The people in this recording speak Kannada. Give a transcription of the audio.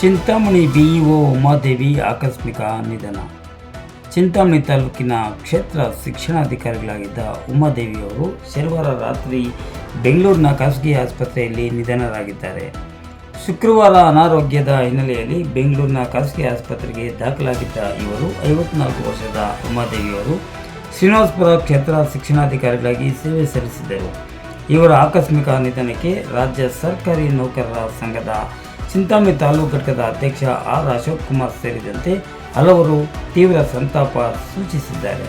ಚಿಂತಾಮಣಿ ಬಿಇಒ ಉಮಾದೇವಿ ಆಕಸ್ಮಿಕ ನಿಧನ. ಚಿಂತಾಮಣಿ ತಾಲೂಕಿನ ಕ್ಷೇತ್ರ ಶಿಕ್ಷಣಾಧಿಕಾರಿಗಳಾಗಿದ್ದ ಉಮಾದೇವಿಯವರು ಶನಿವಾರ ರಾತ್ರಿ ಬೆಂಗಳೂರಿನ ಖಾಸಗಿ ಆಸ್ಪತ್ರೆಯಲ್ಲಿ ನಿಧನರಾಗಿದ್ದಾರೆ. ಶುಕ್ರವಾರ ಅನಾರೋಗ್ಯದ ಹಿನ್ನೆಲೆಯಲ್ಲಿ ಬೆಂಗಳೂರಿನ ಖಾಸಗಿ ಆಸ್ಪತ್ರೆಗೆ ದಾಖಲಾಗಿದ್ದ ಇವರು 54 ವರ್ಷದ ಉಮಾದೇವಿಯವರು ಶ್ರೀನಿವಾಸಪುರ ಕ್ಷೇತ್ರ ಶಿಕ್ಷಣಾಧಿಕಾರಿಗಳಾಗಿ ಸೇವೆ ಸಲ್ಲಿಸಿದ್ದರು. ಇವರ ಆಕಸ್ಮಿಕ ನಿಧನಕ್ಕೆ ರಾಜ್ಯ ಸರ್ಕಾರಿ ನೌಕರರ ಸಂಘದ ಚಿಂತಾಮಣಿ ತಾಲೂಕು ಘಟಕದ ಅಧ್ಯಕ್ಷ ಆರ್ ಅಶೋಕ್ ಕುಮಾರ್ ಸೇರಿದಂತೆ ಹಲವರು ತೀವ್ರ ಸಂತಾಪ ಸೂಚಿಸಿದ್ದಾರೆ.